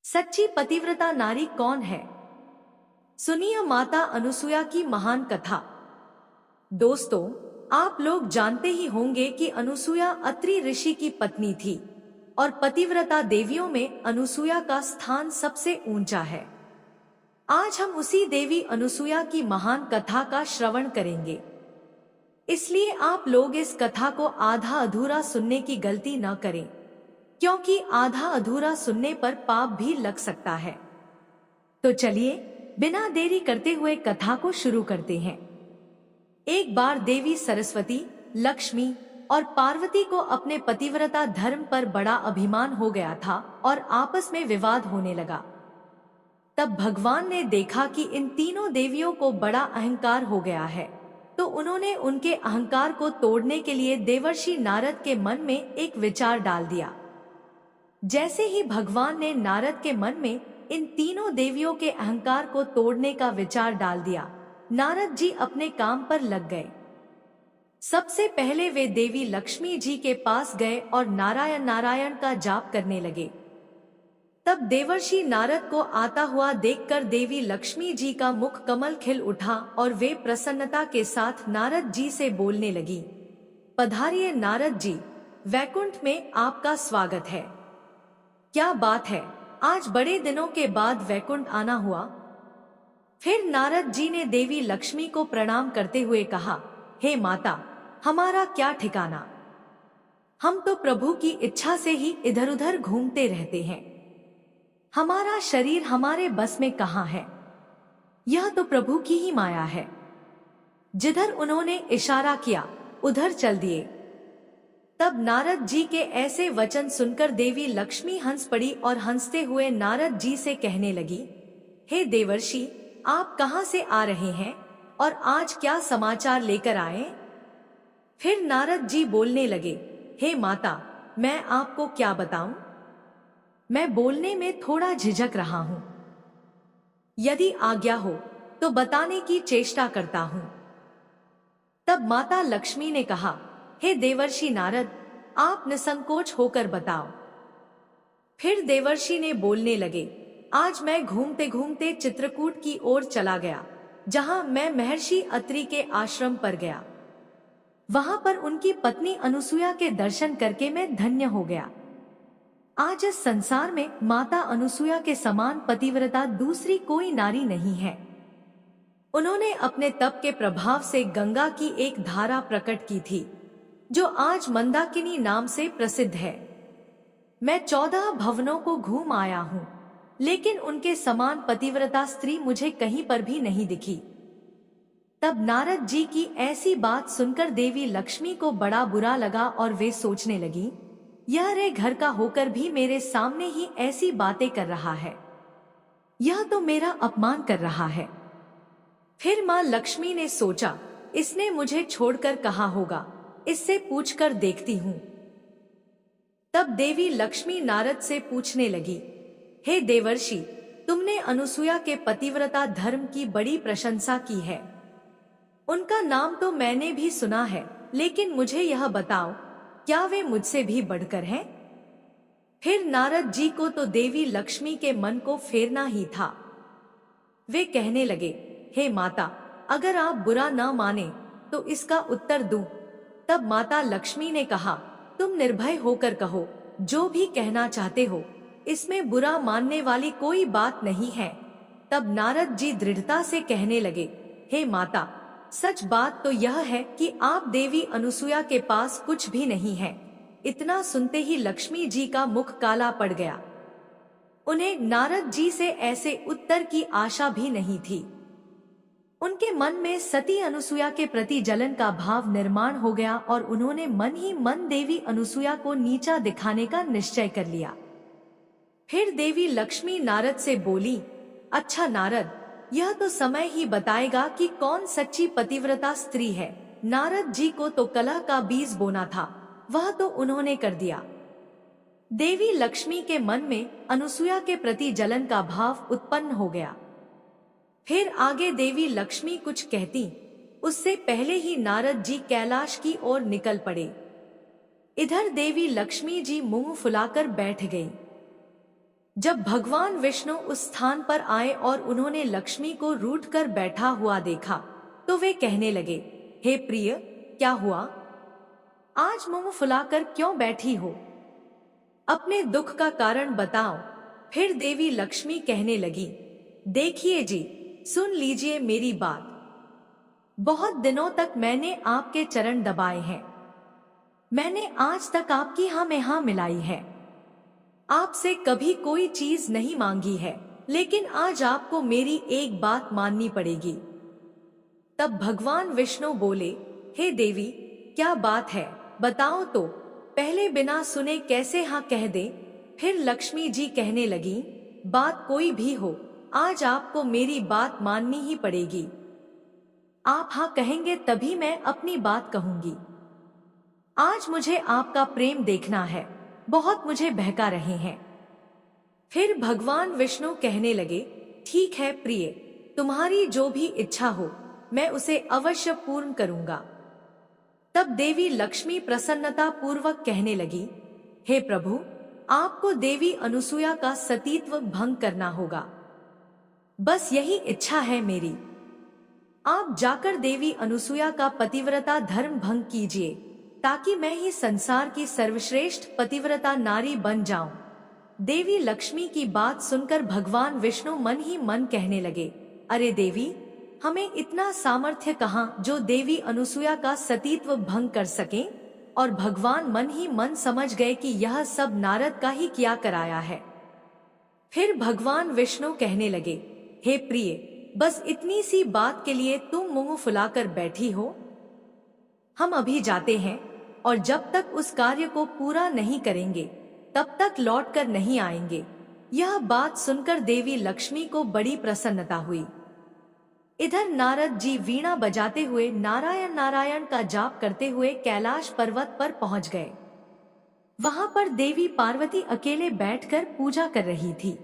सच्ची पतिव्रता नारी कौन है? सुनिए माता अनुसुया की महान कथा। दोस्तों, आप लोग जानते ही होंगे कि अनुसुया अत्रि ऋषि की पत्नी थी और पतिव्रता देवियों में अनुसुया का स्थान सबसे ऊंचा है। आज हम उसी देवी अनुसुया की महान कथा का श्रवण करेंगे, इसलिए आप लोग इस कथा को आधा अधूरा सुनने की गलती न करें, क्योंकि आधा अधूरा सुनने पर पाप भी लग सकता है। तो चलिए बिना देरी करते हुए कथा को शुरू करते हैं। एक बार देवी सरस्वती, लक्ष्मी और पार्वती को अपने पतिव्रता धर्म पर बड़ा अभिमान हो गया था और आपस में विवाद होने लगा। तब भगवान ने देखा कि इन तीनों देवियों को बड़ा अहंकार हो गया है, तो उन्होंने उनके अहंकार को तोड़ने के लिए देवर्षि नारद के मन में एक विचार डाल दिया। जैसे ही भगवान ने नारद के मन में इन तीनों देवियों के अहंकार को तोड़ने का विचार डाल दिया, नारद जी अपने काम पर लग गए। सबसे पहले वे देवी लक्ष्मी जी के पास गए और नारायण नारायण का जाप करने लगे। तब देवर्षि नारद को आता हुआ देखकर देवी लक्ष्मी जी का मुख कमल खिल उठा और वे प्रसन्नता के साथ नारद जी से बोलने लगी, पधारिए नारद जी, वैकुंठ में आपका स्वागत है। क्या बात है, आज बड़े दिनों के बाद वैकुंठ आना हुआ। फिर नारद जी ने देवी लक्ष्मी को प्रणाम करते हुए कहा, हे माता, हमारा क्या ठिकाना, हम तो प्रभु की इच्छा से ही इधर उधर घूमते रहते हैं। हमारा शरीर हमारे बस में कहाँ है, यह तो प्रभु की ही माया है। जिधर उन्होंने इशारा किया उधर चल दिए। तब नारद जी के ऐसे वचन सुनकर देवी लक्ष्मी हंस पड़ी और हंसते हुए नारद जी से कहने लगी, हे देवर्षि, आप कहाँ से आ रहे हैं और आज क्या समाचार लेकर आए? फिर नारद जी बोलने लगे, हे माता, मैं आपको क्या बताऊं, मैं बोलने में थोड़ा झिझक रहा हूं। यदि आज्ञा हो तो बताने की चेष्टा करता हूं। तब माता लक्ष्मी ने कहा, हे देवर्षि नारद, आप निसंकोच होकर बताओ। फिर देवर्षि ने बोलने लगे, आज मैं घूमते घूमते चित्रकूट की ओर चला गया, जहां मैं महर्षि अत्रि के आश्रम पर गया। वहां पर उनकी पत्नी अनुसुया के दर्शन करके मैं धन्य हो गया। आज इस संसार में माता अनुसुया के समान पतिव्रता दूसरी कोई नारी नहीं है। उन्होंने अपने तप के प्रभाव से गंगा की एक धारा प्रकट की थी, जो आज मंदाकिनी नाम से प्रसिद्ध है। मैं 14 भवनों को घूम आया हूँ, लेकिन उनके समान पतिव्रता स्त्री मुझे कहीं पर भी नहीं दिखी। तब नारद जी की ऐसी बात सुनकर देवी लक्ष्मी को बड़ा बुरा लगा और वे सोचने लगी, यह रे घर का होकर भी मेरे सामने ही ऐसी बातें कर रहा है, यह तो मेरा अपमान कर रहा है। फिर माँ लक्ष्मी ने सोचा, इसने मुझे छोड़कर कहा होगा, इससे पूछकर देखती हूँ। तब देवी लक्ष्मी नारद से पूछने लगी, हे देवर्षि, तुमने अनुसुया के पतिव्रता धर्म की बड़ी प्रशंसा की है। उनका नाम तो मैंने भी सुना है, लेकिन मुझे यह बताओ, क्या वे मुझसे भी बढ़कर हैं? फिर नारद जी को तो देवी लक्ष्मी के मन को फेरना ही था। वे कहने लगे, हे माता, अगर आप बुरा न माने तो इसका उत्तर दूं। तब माता लक्ष्मी ने कहा, तुम निर्भय होकर कहो, जो भी कहना चाहते हो, इसमें बुरा मानने वाली कोई बात नहीं है। तब नारद जी दृढ़ता से कहने लगे, हे माता, सच बात तो यह है कि आप देवी अनुसुया के पास कुछ भी नहीं है। इतना सुनते ही लक्ष्मी जी का मुख काला पड़ गया। उन्हें नारद जी से ऐसे उत्तर की आशा भी नहीं थी। उनके मन में सती अनुसुया के प्रति जलन का भाव निर्माण हो गया और उन्होंने मन ही मन देवी अनुसुया को नीचा दिखाने का निश्चय कर लिया। फिर देवी लक्ष्मी नारद से बोली, अच्छा नारद, यह तो समय ही बताएगा कि कौन सच्ची पतिव्रता स्त्री है। नारद जी को तो कलह का बीज बोना था, वह तो उन्होंने कर दिया। देवी लक्ष्मी के मन में अनुसुया के प्रति जलन का भाव उत्पन्न हो गया। फिर आगे देवी लक्ष्मी कुछ कहती, उससे पहले ही नारद जी कैलाश की ओर निकल पड़े। इधर देवी लक्ष्मी जी मुंह फुलाकर बैठ गई। जब भगवान विष्णु उस स्थान पर आए और उन्होंने लक्ष्मी को रूठ कर बैठा हुआ देखा, तो वे कहने लगे, हे प्रिय, क्या हुआ? आज मुंह फुलाकर क्यों बैठी हो? अपने दुख का कारण बताओ। फिर देवी लक्ष्मी कहने लगी, देखिए जी, सुन लीजिए मेरी बात। बहुत दिनों तक मैंने आपके चरण दबाए हैं। मैंने आज तक आपकी हाँ में हाँ मिलाई है। आपसे कभी कोई चीज नहीं मांगी है, लेकिन आज आपको मेरी एक बात माननी पड़ेगी। तब भगवान विष्णु बोले, हे देवी, क्या बात है, बताओ तो। पहले बिना सुने कैसे हाँ कह दे। फिर लक्ष्मी जी कहने लगी, बात कोई भी हो, आज आपको मेरी बात माननी ही पड़ेगी। आप हाँ कहेंगे तभी मैं अपनी बात कहूंगी। आज मुझे आपका प्रेम देखना है, बहुत मुझे बहका रहे हैं। फिर भगवान विष्णु कहने लगे, ठीक है प्रिय, तुम्हारी जो भी इच्छा हो मैं उसे अवश्य पूर्ण करूंगा। तब देवी लक्ष्मी प्रसन्नता पूर्वक कहने लगी, हे प्रभु, आपको देवी अनुसूया का सतीत्व भंग करना होगा। बस यही इच्छा है मेरी। आप जाकर देवी अनुसूया का पतिव्रता धर्म भंग कीजिए, ताकि मैं ही संसार की सर्वश्रेष्ठ पतिव्रता नारी बन जाऊं। देवी लक्ष्मी की बात सुनकर भगवान विष्णु मन ही मन कहने लगे, अरे देवी, हमें इतना सामर्थ्य कहाँ जो देवी अनुसूया का सतीत्व भंग कर सके। और भगवान मन ही मन समझ गए कि यह सब नारद का ही किया कराया है। फिर भगवान विष्णु कहने लगे, हे प्रिय, बस इतनी सी बात के लिए तुम मुंह फुलाकर बैठी हो। हम अभी जाते हैं, और जब तक उस कार्य को पूरा नहीं करेंगे तब तक लौट कर नहीं आएंगे। यह बात सुनकर देवी लक्ष्मी को बड़ी प्रसन्नता हुई। इधर नारद जी वीणा बजाते हुए नारायण नारायण का जाप करते हुए कैलाश पर्वत पर पहुंच गए। वहां पर देवी पार्वती अकेले बैठकर पूजा कर रही थी।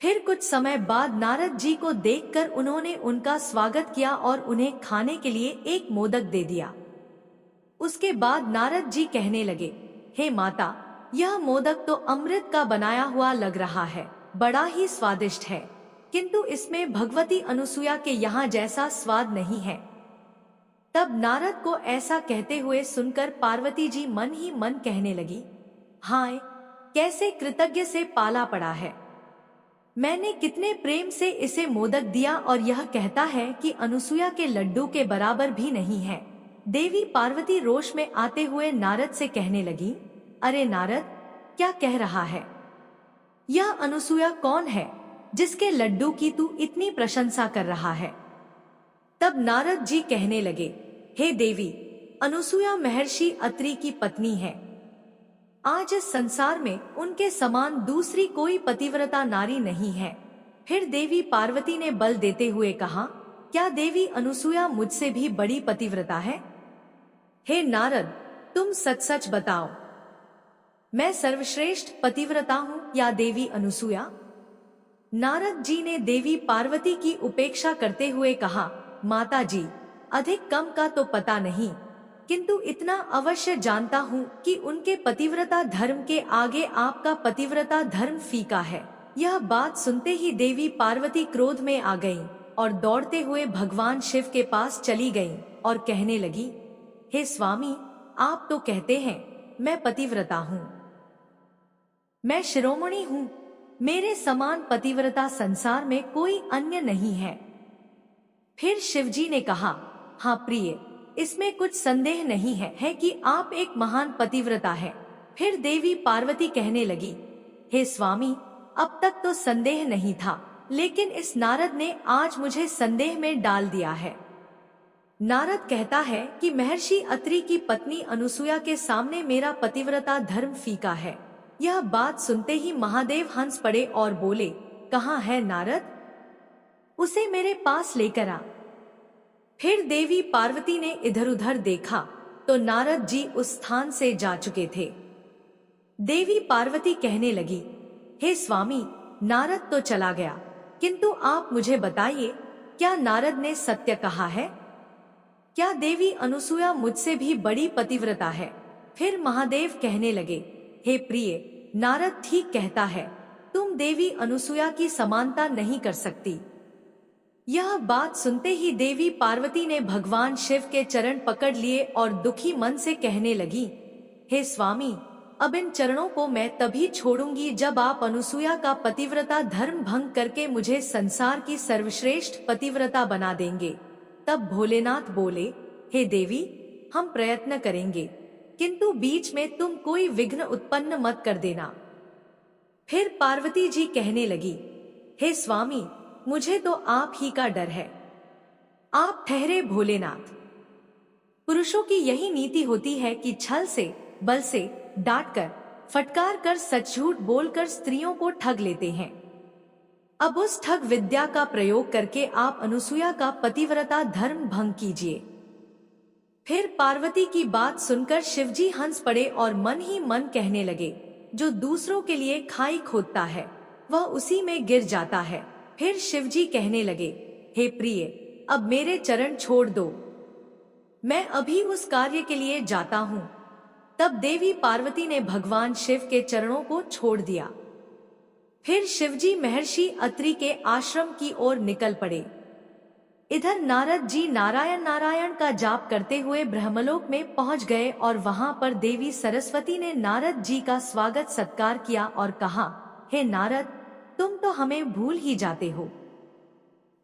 फिर कुछ समय बाद नारद जी को देखकर उन्होंने उनका स्वागत किया और उन्हें खाने के लिए एक मोदक दे दिया। उसके बाद नारद जी कहने लगे, हे माता, यह मोदक तो अमृत का बनाया हुआ लग रहा है, बड़ा ही स्वादिष्ट है, किंतु इसमें भगवती अनुसूया के यहाँ जैसा स्वाद नहीं है। तब नारद को ऐसा कहते हुए सुनकर पार्वती जी मन ही मन कहने लगी, हाय, कैसे कृतज्ञ से पाला पड़ा है। मैंने कितने प्रेम से इसे मोदक दिया और यह कहता है कि अनुसूया के लड्डू के बराबर भी नहीं है। देवी पार्वती रोष में आते हुए नारद से कहने लगी, अरे नारद, क्या कह रहा है? यह अनुसूया कौन है जिसके लड्डू की तू इतनी प्रशंसा कर रहा है? तब नारद जी कहने लगे, हे देवी, अनुसूया महर्षि अत्रि की पत्नी है। आज इस संसार में उनके समान दूसरी कोई पतिव्रता नारी नहीं है। फिर देवी पार्वती ने बल देते हुए कहा, क्या देवी अनुसूया मुझसे भी बड़ी पतिव्रता है? हे नारद, तुम सच सच बताओ, मैं सर्वश्रेष्ठ पतिव्रता हूँ या देवी अनुसूया? नारद जी ने देवी पार्वती की उपेक्षा करते हुए कहा, माता जी, अधिक कम का तो पता नहीं, किंतु इतना अवश्य जानता हूँ कि उनके पतिव्रता धर्म के आगे आपका पतिव्रता धर्म फीका है। यह बात सुनते ही देवी पार्वती क्रोध में आ गईं और दौड़ते हुए भगवान शिव के पास चली गईं और कहने लगी, हे स्वामी, आप तो कहते हैं मैं पतिव्रता हूँ, मैं शिरोमणि हूँ, मेरे समान पतिव्रता संसार में कोई अन्य नहीं है। फिर शिवजी ने कहा, हाँ प्रिय, इसमें कुछ संदेह नहीं है कि आप एक महान पतिव्रता है। फिर देवी पार्वती कहने लगी, हे स्वामी, अब तक तो संदेह नहीं था, लेकिन इस नारद ने आज मुझे संदेह में डाल दिया है। नारद कहता है कि महर्षि अत्रि की पत्नी अनुसूया के सामने मेरा पतिव्रता धर्म फीका है। यह बात सुनते ही महादेव हंस पड़े और बोले, कहाँ है नारद? उसे मेरे पास लेकर आ। फिर देवी पार्वती ने इधर उधर देखा तो नारद जी उस स्थान से जा चुके थे। देवी पार्वती कहने लगी, हे स्वामी, नारद तो चला गया, किंतु आप मुझे बताइए, क्या नारद ने सत्य कहा है? क्या देवी अनुसूया मुझसे भी बड़ी पतिव्रता है? फिर महादेव कहने लगे, हे प्रिय, नारद ठीक कहता है, तुम देवी अनुसुया की समानता नहीं कर सकती। यह बात सुनते ही देवी पार्वती ने भगवान शिव के चरण पकड़ लिए और दुखी मन से कहने लगी, हे स्वामी, अब इन चरणों को मैं तभी छोड़ूंगी जब आप अनुसुया का पतिव्रता धर्म भंग करके मुझे संसार की सर्वश्रेष्ठ पतिव्रता बना देंगे। तब भोलेनाथ बोले, हे देवी, हम प्रयत्न करेंगे, किंतु बीच में तुम कोई विघ्न उत्पन्न मत कर देना। फिर पार्वती जी कहने लगी, हे स्वामी, मुझे तो आप ही का डर है। आप ठहरे भोलेनाथ। पुरुषों की यही नीति होती है कि छल से, बल से, डांट कर, फटकार कर, सच झूठ बोलकर स्त्रियों को ठग लेते हैं। अब उस ठग विद्या का प्रयोग करके आप अनुसुया का पतिव्रता धर्म भंग कीजिए। फिर पार्वती की बात सुनकर शिवजी हंस पड़े और मन ही मन कहने लगे, जो दूसरों के लिए खाई खोदता है वह उसी में गिर जाता है। फिर शिवजी कहने लगे, हे प्रिय, अब मेरे चरण छोड़ दो, मैं अभी उस कार्य के लिए जाता हूँ। तब देवी पार्वती ने भगवान शिव के चरणों को छोड़ दिया। फिर शिवजी महर्षि अत्रि के आश्रम की ओर निकल पड़े। इधर नारद जी नारायण नारायण का जाप करते हुए ब्रह्मलोक में पहुंच गए और वहां पर देवी सरस्वती ने नारद जी का स्वागत सत्कार किया और कहा, हे नारद, तुम तो हमें भूल ही जाते हो।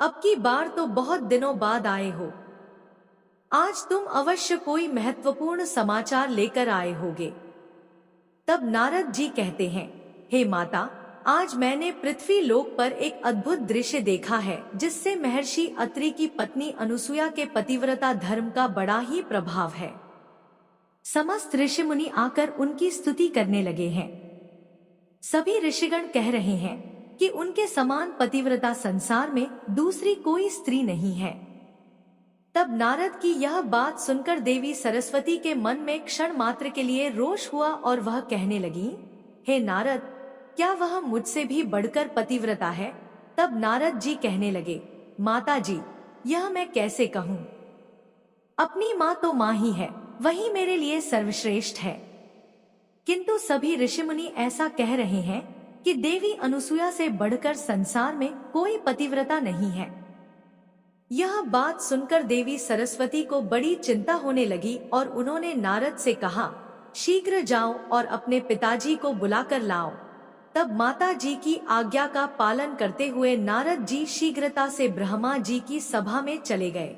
अब की बार तो बहुत दिनों बाद आए हो। आज तुम अवश्य कोई महत्वपूर्ण समाचार लेकर आए होगे। तब नारद जी कहते हैं, हे माता, आज मैंने पृथ्वी लोक पर एक अद्भुत दृश्य देखा है, जिससे महर्षि अत्रि की पत्नी अनुसुया के पतिव्रता धर्म का बड़ा ही प्रभाव है। समस्त ऋषि मुनि आकर उनकी स्तुति करने लगे हैं। सभी ऋषिगण कह रहे हैं कि उनके समान पतिव्रता संसार में दूसरी कोई स्त्री नहीं है। तब नारद की यह बात सुनकर देवी सरस्वती के मन में क्षण मात्र के लिए रोष हुआ और वह कहने लगी, हे नारद, क्या वह मुझसे भी बढ़कर पतिव्रता है? तब नारद जी कहने लगे, माता जी, यह मैं कैसे कहूँ? अपनी माँ तो माँ ही है, वही मेरे लिए सर्वश्रेष्ठ है। किंतु सभी ऋषिमुनि ऐसा कह रहे हैं कि देवी अनुसुया से बढ़कर संसार में कोई पतिव्रता नहीं है। यह बात सुनकर देवी सरस्वती को बड़ी चिंता होने लगी और उन्होंने नारद से कहा, शीघ्र जाओ और अपने पिताजी को बुलाकर लाओ। तब माता जी की आज्ञा का पालन करते हुए नारद जी शीघ्रता से ब्रह्मा जी की सभा में चले गए।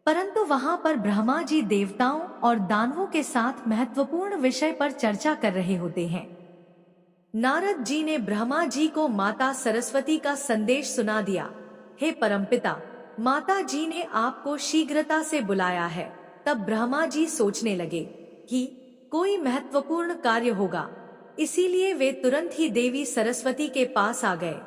परंतु वहां पर ब्रह्मा जी देवताओं और दानवों के साथ महत्वपूर्ण विषय पर चर्चा कर रहे होते हैं। नारद जी ने ब्रह्मा जी को माता सरस्वती का संदेश सुना दिया, हे परमपिता, माता जी ने आपको शीघ्रता से बुलाया है। तब ब्रह्मा जी सोचने लगे कि कोई महत्वपूर्ण कार्य होगा, इसीलिए वे तुरंत ही देवी सरस्वती के पास आ गए।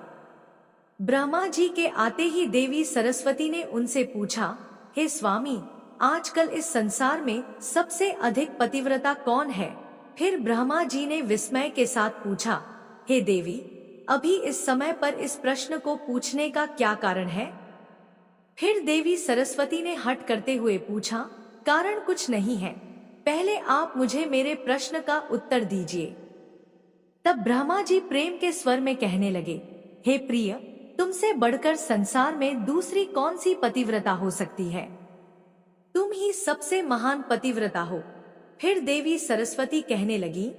ब्रह्मा जी के आते ही देवी सरस्वती ने उनसे पूछा, हे स्वामी, आजकल इस संसार में सबसे अधिक पतिव्रता कौन है? फिर ब्रह्मा जी ने विस्मय के साथ पूछा, हे देवी, अभी इस समय पर इस प्रश्न को पूछने का क्या कारण है? फिर देवी सरस्वती ने हट करते हुए पूछा, कारण कुछ नहीं है, पहले आप मुझे मेरे प्रश्न का उत्तर दीजिए। तब ब्रह्मा जी प्रेम के स्वर में कहने लगे, हे प्रिय, तुमसे बढ़कर संसार में दूसरी कौन सी पतिव्रता हो सकती है? तुम ही सबसे महान पतिव्रता हो। फिर देवी सरस्वती कहने लगी,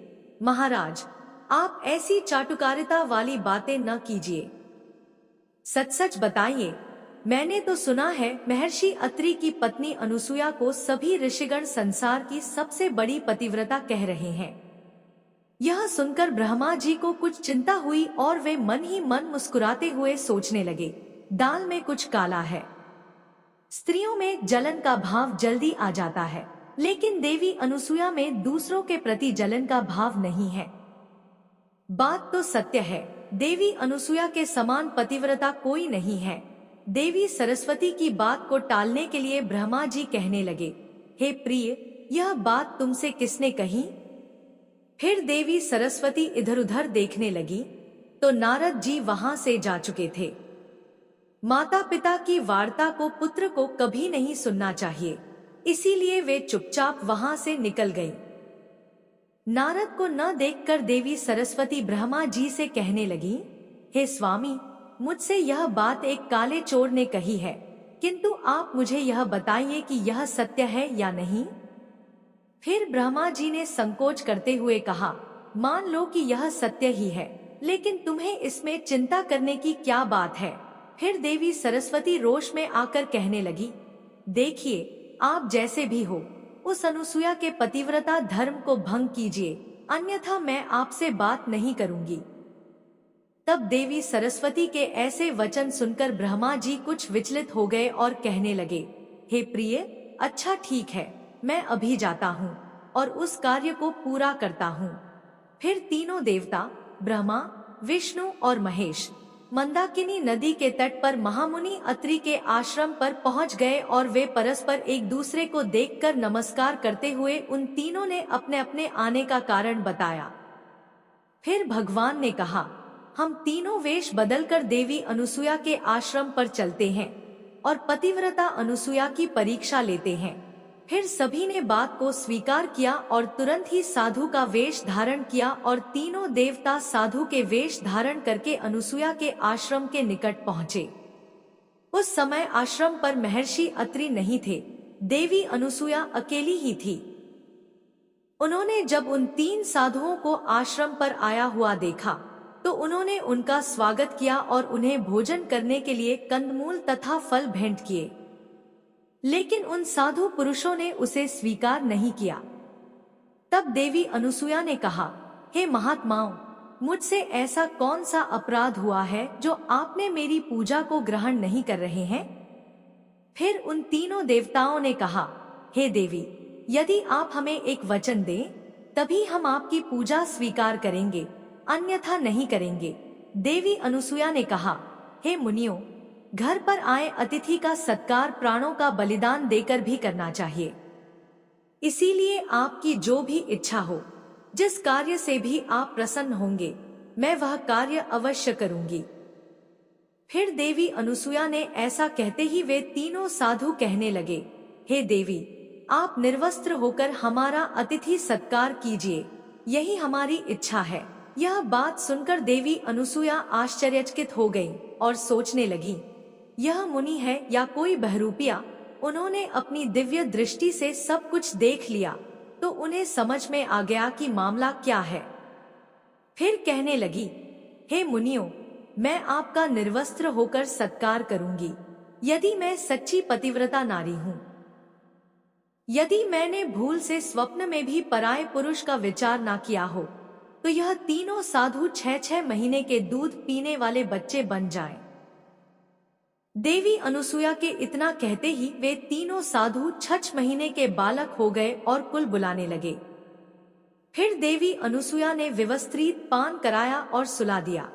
महाराज, आप ऐसी चाटुकारिता वाली बातें न कीजिए। सच सच बताइए, मैंने तो सुना है महर्षि अत्रि की पत्नी अनुसुया को सभी ऋषिगण संसार की सबसे बड़ी पतिव्रता कह रहे हैं। यह सुनकर ब्रह्मा जी को कुछ चिंता हुई और वे मन ही मन मुस्कुराते हुए सोचने लगे, दाल में कुछ काला है। स्त्रियों में जलन का भाव जल्दी आ जाता है, लेकिन देवी अनुसुया में दूसरों के प्रति जलन का भाव नहीं है। बात तो सत्य है, देवी अनुसुया के समान पतिव्रता कोई नहीं है। देवी सरस्वती की बात को टालने के लिए ब्रह्मा जी कहने लगे, हे प्रिय, यह बात तुमसे किसने कही? फिर देवी सरस्वती इधर उधर देखने लगी तो नारद जी वहां से जा चुके थे। माता पिता की वार्ता को पुत्र को कभी नहीं सुनना चाहिए, इसीलिए वे चुपचाप वहां से निकल गईं। नारद को न देखकर देवी सरस्वती ब्रह्मा जी से कहने लगी, हे स्वामी, मुझसे यह बात एक काले चोर ने कही है, किंतु आप मुझे यह बताइए कि यह सत्य है या नहीं। फिर ब्रह्मा जी ने संकोच करते हुए कहा, मान लो कि यह सत्य ही है, लेकिन तुम्हें इसमें चिंता करने की क्या बात है। फिर देवी सरस्वती रोष में आकर कहने लगी, देखिए, आप जैसे भी हो, उस अनुसुया के पतिव्रता धर्म को भंग कीजिए, अन्यथा मैं आपसे बात नहीं करूंगी। तब देवी सरस्वती के ऐसे वचन सुनकर ब्रह्मा जी कुछ विचलित हो गए और कहने लगे, हे प्रिय, अच्छा ठीक है, मैं अभी जाता हूँ और उस कार्य को पूरा करता हूँ। फिर तीनों देवता ब्रह्मा, विष्णु और महेश मंदाकिनी नदी के तट पर महामुनि अत्रि के आश्रम पर पहुंच गए और वे परस्पर एक दूसरे को देखकर नमस्कार करते हुए उन तीनों ने अपने अपने आने का कारण बताया। फिर भगवान ने कहा, हम तीनों वेश बदलकर देवी अनुसुया के आश्रम पर चलते हैं और पतिव्रता अनुसुया की परीक्षा लेते हैं। फिर सभी ने बात को स्वीकार किया और तुरंत ही साधु का वेश धारण किया और तीनों देवता साधु के वेश धारण करके अनुसुया के आश्रम के निकट पहुँचे। उस समय आश्रम पर महर्षि अत्रि नहीं थे, देवी अनुसुया अकेली ही थी। उन्होंने जब उन तीन साधुओं को आश्रम पर आया हुआ देखा तो उन्होंने उनका स्वागत किया और उन्हें भोजन करने के लिए कंदमूल तथा फल भेंट किए, लेकिन उन साधु पुरुषों ने उसे स्वीकार नहीं किया। तब देवी अनुसुया ने कहा, हे महात्माओं, मुझसे ऐसा कौन सा अपराध हुआ है जो आपने मेरी पूजा को ग्रहण नहीं कर रहे हैं। फिर उन तीनों देवताओं ने कहा, हे देवी, यदि आप हमें एक वचन दें तभी हम आपकी पूजा स्वीकार करेंगे, अन्यथा नहीं करेंगे। देवी अनुसुया ने कहा, हे मुनियों, घर पर आए अतिथि का सत्कार प्राणों का बलिदान देकर भी करना चाहिए। इसीलिए आपकी जो भी इच्छा हो, जिस कार्य से भी आप प्रसन्न होंगे, मैं वह कार्य अवश्य करूंगी। फिर देवी अनुसुया ने ऐसा कहते ही वे तीनों साधु कहने लगे, हे देवी, आप निर्वस्त्र होकर हमारा अतिथि सत्कार कीजिए, यही हमारी इच्छा है। यह बात सुनकर देवी अनुसुया आश्चर्यचकित हो गई और सोचने लगी, यह मुनि है या कोई बहरूपिया। उन्होंने अपनी दिव्य दृष्टि से सब कुछ देख लिया तो उन्हें समझ में आ गया कि मामला क्या है। फिर कहने लगी, हे मुनियों, मैं आपका निर्वस्त्र होकर सत्कार करूंगी, यदि मैं सच्ची पतिव्रता नारी हूँ। यदि मैंने भूल से स्वप्न में भी पराये पुरुष का विचार ना किया हो तो यह तीनों साधु 6-6 महीने के दूध पीने वाले बच्चे बन जाएं। देवी अनुसुया के इतना कहते ही वे तीनों साधु 6 महीने के बालक हो गए और कुल बुलाने लगे। फिर देवी अनुसुया ने व्यवस्थित पान कराया और सुला दिया।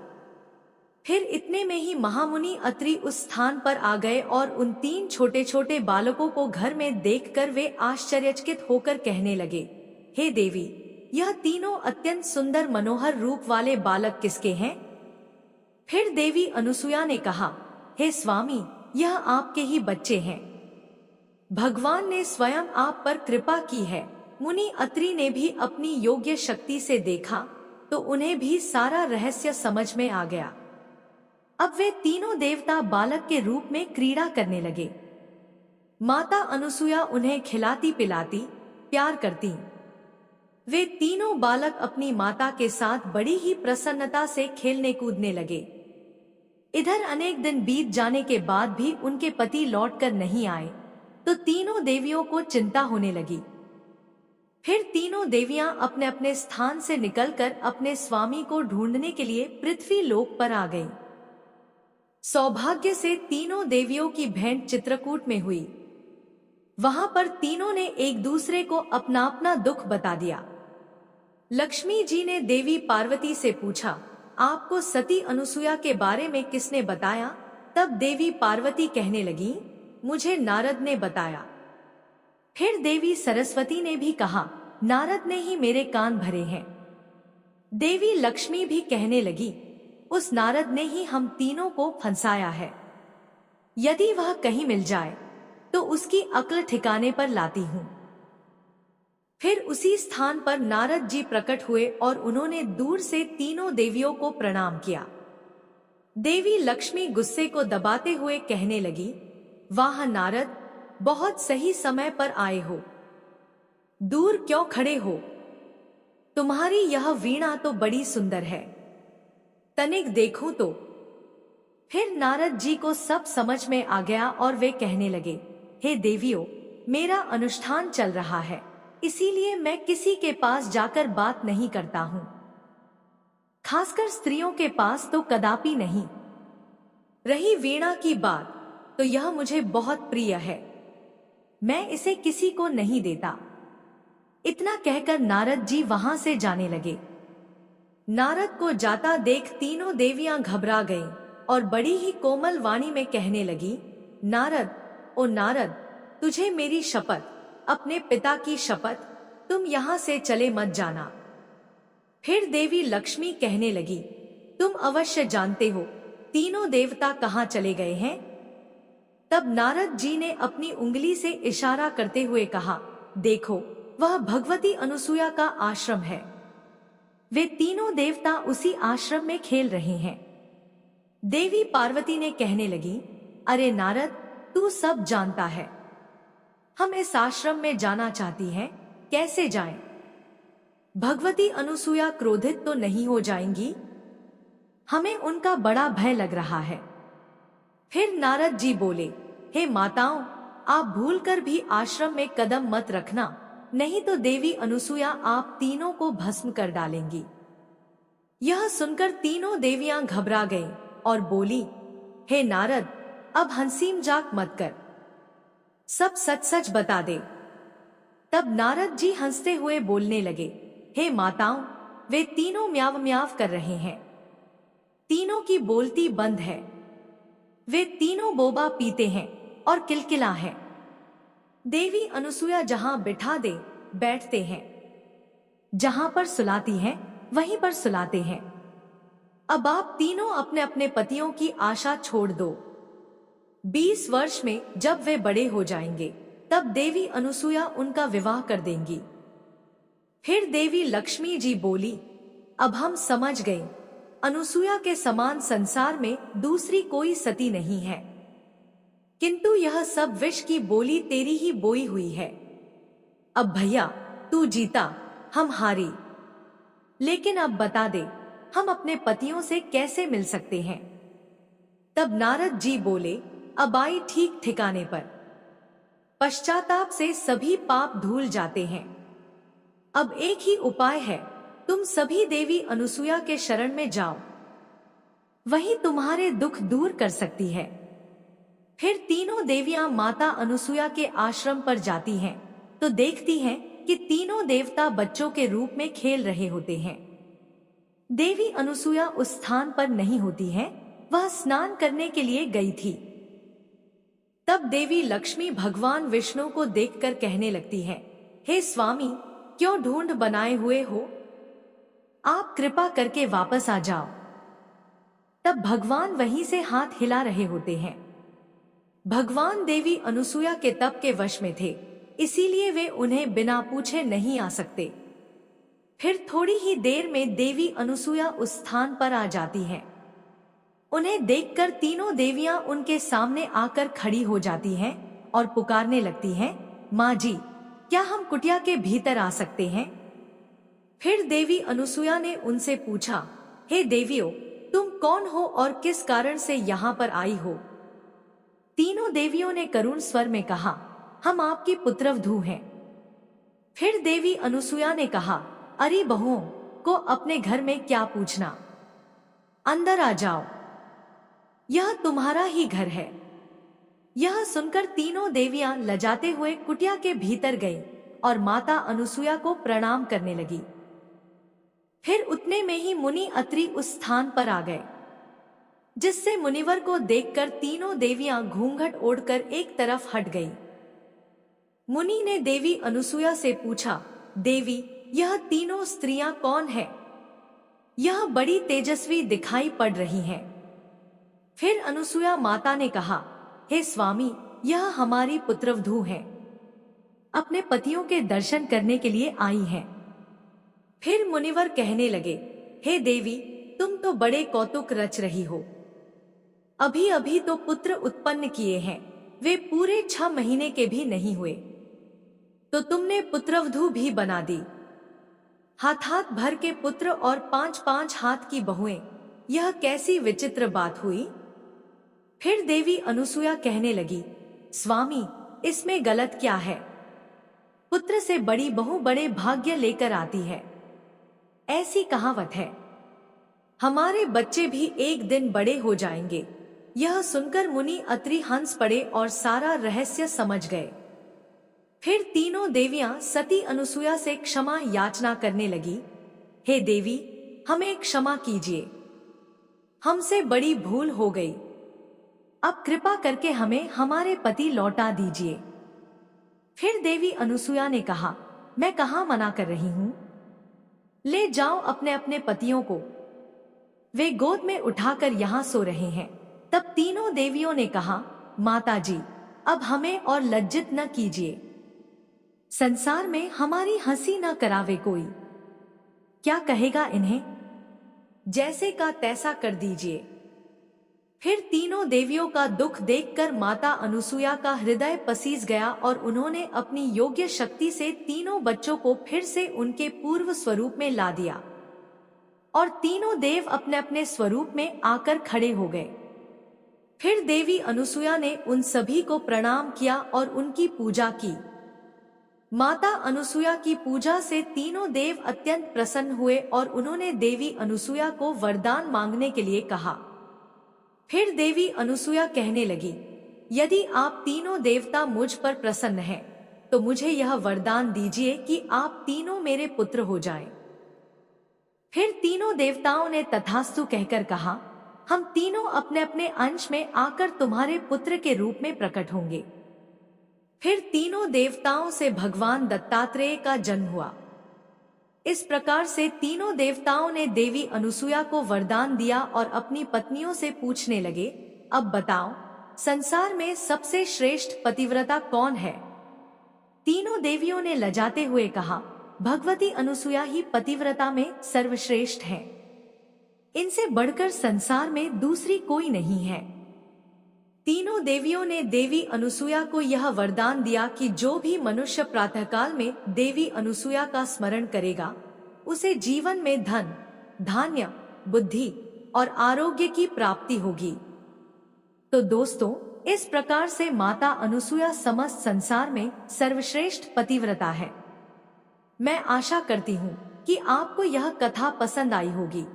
फिर इतने में ही महामुनि अत्रि उस स्थान पर आ गए और उन 3 छोटे छोटे बालकों को घर में देखकर वे आश्चर्यचकित होकर कहने लगे, हे देवी, यह तीनों अत्यंत सुंदर मनोहर रूप वाले बालक किसके हैं। फिर देवी अनुसुया ने कहा, हे स्वामी, यह आपके ही बच्चे हैं। भगवान ने स्वयं आप पर कृपा की है। मुनि अत्रि ने भी अपनी योग्य शक्ति से देखा तो उन्हें भी सारा रहस्य समझ में आ गया। अब वे तीनों देवता बालक के रूप में क्रीड़ा करने लगे। माता अनुसुया उन्हें खिलाती पिलाती प्यार करती। वे तीनों बालक अपनी माता के साथ बड़ी ही प्रसन्नता से खेलने कूदने लगे। इधर अनेक दिन बीत जाने के बाद भी उनके पति लौटकर नहीं आए तो तीनों देवियों को चिंता होने लगी। फिर तीनों देवियां अपने अपने स्थान से निकलकर अपने स्वामी को ढूंढने के लिए पृथ्वी लोक पर आ गईं। सौभाग्य से तीनों देवियों की भेंट चित्रकूट में हुई। वहां पर तीनों ने एक दूसरे को अपना अपना दुख बता दिया। लक्ष्मी जी ने देवी पार्वती से पूछा, आपको सती अनुसुया के बारे में किसने बताया। तब देवी पार्वती कहने लगी, मुझे नारद ने बताया। फिर देवी सरस्वती ने भी कहा, नारद ने ही मेरे कान भरे हैं। देवी लक्ष्मी भी कहने लगी, उस नारद ने ही हम तीनों को फंसाया है। यदि वह कहीं मिल जाए तो उसकी अक्ल ठिकाने पर लाती हूँ। फिर उसी स्थान पर नारद जी प्रकट हुए और उन्होंने दूर से तीनों देवियों को प्रणाम किया। देवी लक्ष्मी गुस्से को दबाते हुए कहने लगी, वाह नारद, बहुत सही समय पर आए हो। दूर क्यों खड़े हो? तुम्हारी यह वीणा तो बड़ी सुंदर है, तनिक देखो तो। फिर नारद जी को सब समझ में आ गया और वे कहने लगे, हे देवियों, मेरा अनुष्ठान चल रहा है, इसीलिए मैं किसी के पास जाकर बात नहीं करता हूं, खासकर स्त्रियों के पास तो कदापि नहीं। रही वीणा की बात, तो यह मुझे बहुत प्रिय है, मैं इसे किसी को नहीं देता। इतना कहकर नारद जी वहां से जाने लगे। नारद को जाता देख तीनों देवियां घबरा गईं और बड़ी ही कोमल वाणी में कहने लगी, नारद, ओ नारद, तुझे मेरी शपथ, अपने पिता की शपथ, तुम यहां से चले मत जाना। फिर देवी लक्ष्मी कहने लगी, तुम अवश्य जानते हो तीनों देवता कहां चले गए हैं। तब नारद जी ने अपनी उंगली से इशारा करते हुए कहा, देखो, वह भगवती अनुसूया का आश्रम है। वे तीनों देवता उसी आश्रम में खेल रहे हैं। देवी पार्वती ने कहने लगी, अरे नारद, तू सब जानता है, हम इस आश्रम में जाना चाहती हैं, कैसे जाएं? भगवती अनुसूया क्रोधित तो नहीं हो जाएंगी? हमें उनका बड़ा भय लग रहा है। फिर नारद जी बोले, हे माताओं, आप भूलकर भी आश्रम में कदम मत रखना, नहीं तो देवी अनुसूया आप तीनों को भस्म कर डालेंगी। यह सुनकर तीनों देवियां घबरा गईं और बोली, हे नारद, अब हंसी मजाक मत कर, सब सच सच बता दे। तब नारद जी हंसते हुए बोलने लगे, हे माताओं, वे तीनों म्याव म्याव कर रहे हैं, तीनों की बोलती बंद है। वे तीनों बोबा पीते हैं और किलकिला हैं। देवी अनुसूया जहां बिठा दे बैठते हैं, जहां पर सुलाती हैं वहीं पर सुलाते हैं। अब आप तीनों अपने अपने पतियों की आशा छोड़ दो। 20 वर्ष में जब वे बड़े हो जाएंगे, तब देवी अनुसूया उनका विवाह कर देंगी। फिर देवी लक्ष्मी जी बोली, अब हम समझ गए, अनुसूया के समान संसार में दूसरी कोई सती नहीं है, किंतु यह सब विष की बोली तेरी ही बोई हुई है। अब भैया, तू जीता, हम हारी, लेकिन अब बता दे, हम अपने पतियों से कैसे मिल सकते हैं? तब नारद जी बोले, अब आई ठीक ठिकाने पर, पश्चाताप से सभी पाप धुल जाते हैं। अब एक ही उपाय है, तुम सभी देवी अनुसूया के शरण में जाओ, वही तुम्हारे दुख दूर कर सकती है। फिर तीनों देवियां माता अनुसूया के आश्रम पर जाती हैं, तो देखती हैं कि तीनों देवता बच्चों के रूप में खेल रहे होते हैं। देवी अनुसूया उस स्थान पर नहीं होती हैं, वह स्नान करने के लिए गई थी। तब देवी लक्ष्मी भगवान विष्णु को देखकर कहने लगती है, हे स्वामी, क्यों ढूंढ बनाए हुए हो? आप कृपा करके वापस आ जाओ। तब भगवान वहीं से हाथ हिला रहे होते हैं। भगवान देवी अनुसूया के तप के वश में थे, इसीलिए वे उन्हें बिना पूछे नहीं आ सकते। फिर थोड़ी ही देर में देवी अनुसूया उस स्थान पर आ जाती हैं। उन्हें देखकर तीनों देवियां उनके सामने आकर खड़ी हो जाती हैं और पुकारने लगती हैं, माँ जी, क्या हम कुटिया के भीतर आ सकते हैं? फिर देवी अनुसूया ने उनसे पूछा, हे देवियों, तुम कौन हो और किस कारण से यहाँ पर आई हो? तीनों देवियों ने करुण स्वर में कहा, हम आपकी पुत्रवधू हैं। फिर देवी अनुसूया ने कहा, अरे बहुओं को अपने घर में क्या पूछना, अंदर आ जाओ, यह तुम्हारा ही घर है। यह सुनकर तीनों देवियां लजाते हुए कुटिया के भीतर गईं और माता अनुसूया को प्रणाम करने लगी। फिर उतने में ही मुनि अत्रि उस स्थान पर आ गए, जिससे मुनिवर को देखकर तीनों देवियां घूंघट ओढ़कर एक तरफ हट गईं। मुनि ने देवी अनुसूया से पूछा, देवी, यह तीनों स्त्रियां कौन है? यह बड़ी तेजस्वी दिखाई पड़ रही हैं। फिर अनुसूया माता ने कहा, हे स्वामी, यह हमारी पुत्रवधू हैं। अपने पतियों के दर्शन करने के लिए आई हैं। फिर मुनिवर कहने लगे, हे देवी, तुम तो बड़े कौतुक रच रही हो। अभी अभी तो पुत्र उत्पन्न किए हैं, वे पूरे 6 महीने के भी नहीं हुए, तो तुमने पुत्रवधू भी बना दी। हाथ हाथ भर के पुत्र और 5-5 हाथ की बहुएं, यह कैसी विचित्र बात हुई। फिर देवी अनुसुया कहने लगी, स्वामी, इसमें गलत क्या है? पुत्र से बड़ी बहू बड़े भाग्य लेकर आती है, ऐसी कहावत है। हमारे बच्चे भी एक दिन बड़े हो जाएंगे। यह सुनकर मुनि अत्रि हंस पड़े और सारा रहस्य समझ गए। फिर तीनों देवियां सती अनुसुया से क्षमा याचना करने लगी, हे देवी, हमें क्षमा कीजिए, हमसे बड़ी भूल हो गई। अब कृपा करके हमें हमारे पति लौटा दीजिए। फिर देवी अनुसुया ने कहा, मैं कहाँ मना कर रही हूँ, ले जाओ अपने अपने पतियों को, वे गोद में उठाकर यहाँ सो रहे हैं। तब तीनों देवियों ने कहा, माता जी, अब हमें और लज्जित न कीजिए, संसार में हमारी हंसी न करावे कोई, क्या कहेगा इन्हें, जैसे का तैसा कर दीजिए। फिर तीनों देवियों का दुख देखकर माता अनुसुया का हृदय पसीज गया और उन्होंने अपनी योग्य शक्ति से तीनों बच्चों को फिर से उनके पूर्व स्वरूप में ला दिया और तीनों देव अपने अपने स्वरूप में आकर खड़े हो गए। फिर देवी अनुसुया ने उन सभी को प्रणाम किया और उनकी पूजा की। माता अनुसुया की पूजा से तीनों देव अत्यंत प्रसन्न हुए और उन्होंने देवी अनुसुया को वरदान मांगने के लिए कहा। फिर देवी अनुसुया कहने लगी, यदि आप तीनों देवता मुझ पर प्रसन्न हैं, तो मुझे यह वरदान दीजिए कि आप तीनों मेरे पुत्र हो जाएं। फिर तीनों देवताओं ने तथास्तु कहकर कहा, हम तीनों अपने अपने अंश में आकर तुम्हारे पुत्र के रूप में प्रकट होंगे। फिर तीनों देवताओं से भगवान दत्तात्रेय का जन्म हुआ। इस प्रकार से तीनों देवताओं ने देवी अनुसुया को वरदान दिया और अपनी पत्नियों से पूछने लगे, अब बताओ, संसार में सबसे श्रेष्ठ पतिव्रता कौन है? तीनों देवियों ने लजाते हुए कहा, भगवती अनुसुया ही पतिव्रता में सर्वश्रेष्ठ है, इनसे बढ़कर संसार में दूसरी कोई नहीं है। तीनों देवियों ने देवी अनुसुया को यह वरदान दिया कि जो भी मनुष्य प्रातःकाल में देवी अनुसुया का स्मरण करेगा, उसे जीवन में धन, धान्य, बुद्धि और आरोग्य की प्राप्ति होगी। तो दोस्तों, इस प्रकार से माता अनुसुया समस्त संसार में सर्वश्रेष्ठ पतिव्रता है। मैं आशा करती हूँ कि आपको यह कथा पसंद आई होगी।